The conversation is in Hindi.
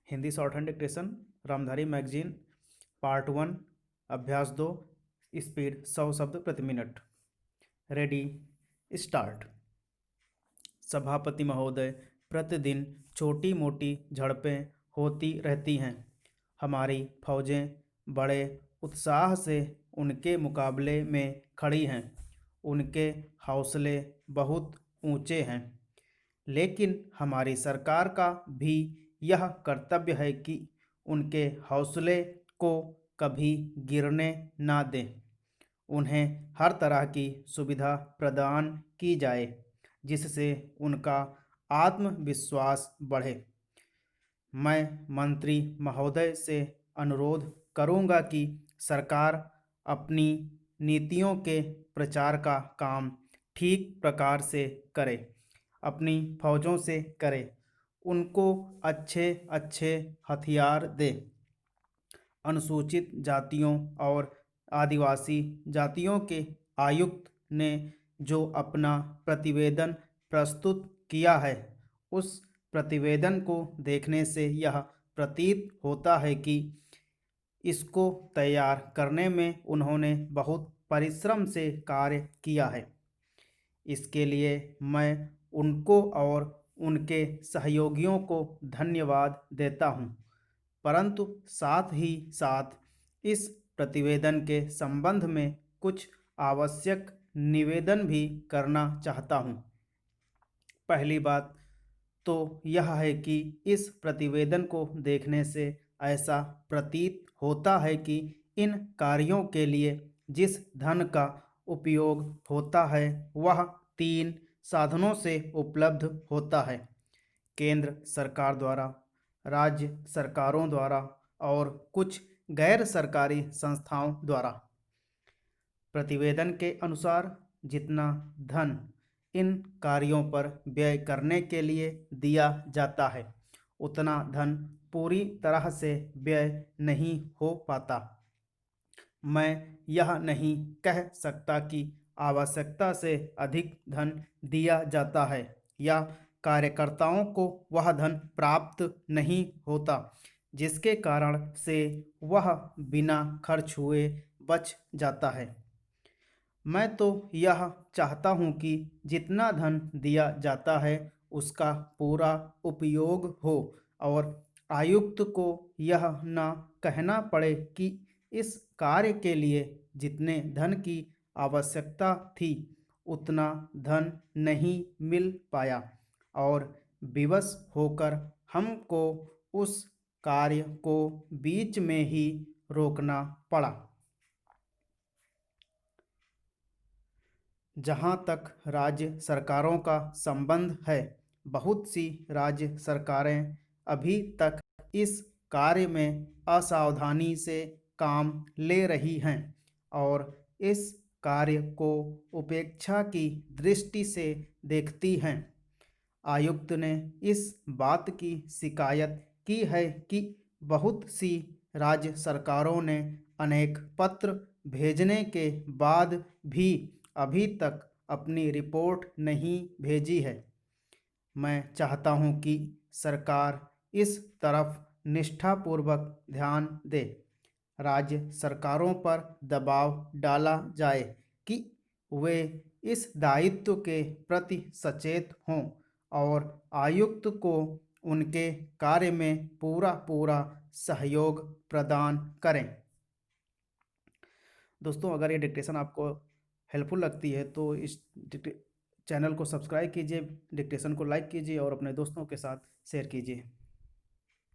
Hindi short hand dictation Ramdhari magazine part 1 अभ्यास 2 स्पीड 100 शब्द प्रति मिनट। Ready start. सभापति महोदय, प्रतिदिन छोटी मोटी झड़पें होती रहती हैं। हमारी फौजें बड़े उत्साह से उनके मुकाबले में खड़ी हैं। उनके हौसले बहुत ऊंचे हैं, लेकिन हमारी सरकार का भी यह कर्तव्य है कि उनके हौसले को कभी गिरने ना दें। उन्हें हर तरह की सुविधा प्रदान की जाए जिससे उनका आत्मविश्वास बढ़े। मैं मंत्री महोदय से अनुरोध करूंगा कि सरकार अपनी नीतियों के प्रचार का काम ठीक प्रकार से करे, अपनी फौजों से करे, उनको अच्छे अच्छे हथियार दे। अनुसूचित जातियों और आदिवासी जातियों के आयुक्त ने जो अपना प्रतिवेदन प्रस्तुत किया है, उस प्रतिवेदन को देखने से यह प्रतीत होता है कि इसको तैयार करने में उन्होंने बहुत परिश्रम से कार्य किया है। इसके लिए मैं उनको और उनके सहयोगियों को धन्यवाद देता हूँ, परंतु साथ ही साथ इस प्रतिवेदन के संबंध में कुछ आवश्यक निवेदन भी करना चाहता हूँ। पहली बात तो यह है कि इस प्रतिवेदन को देखने से ऐसा प्रतीत होता है कि इन कार्यों के लिए जिस धन का उपयोग होता है वह 3 साधनों से उपलब्ध होता है: केंद्र सरकार द्वारा, राज्य सरकारों द्वारा और कुछ गैर सरकारी संस्थाओं द्वारा। प्रतिवेदन के अनुसार जितना धन इन कार्यों पर व्यय करने के लिए दिया जाता है, उतना धन पूरी तरह से व्यय नहीं हो पाता। मैं यह नहीं कह सकता कि आवश्यकता से अधिक धन दिया जाता है या कार्यकर्ताओं को वह धन प्राप्त नहीं होता, जिसके कारण से वह बिना खर्च हुए बच जाता है। मैं तो यह चाहता हूँ कि जितना धन दिया जाता है उसका पूरा उपयोग हो और आयुक्त को यह न कहना पड़े कि इस कार्य के लिए जितने धन की आवश्यकता थी उतना धन नहीं मिल पाया और विवश होकर हमको उस कार्य को बीच में ही रोकना पड़ा। जहाँ तक राज्य सरकारों का संबंध है, बहुत सी राज्य सरकारें अभी तक इस कार्य में असावधानी से काम ले रही हैं और इस कार्य को उपेक्षा की दृष्टि से देखती हैं। आयुक्त ने इस बात की शिकायत की है कि बहुत सी राज्य सरकारों ने अनेक पत्र भेजने के बाद भी अभी तक अपनी रिपोर्ट नहीं भेजी है। मैं चाहता हूं कि सरकार इस तरफ निष्ठापूर्वक ध्यान दे। राज्य सरकारों पर दबाव डाला जाए कि वे इस दायित्व के प्रति सचेत हों और आयुक्त को उनके कार्य में पूरा सहयोग प्रदान करें। दोस्तों, अगर ये डिक्टेशन आपको हेल्पफुल लगती है तो इस चैनल को सब्सक्राइब कीजिए, डिक्टेशन को लाइक कीजिए और अपने दोस्तों के साथ शेयर कीजिए।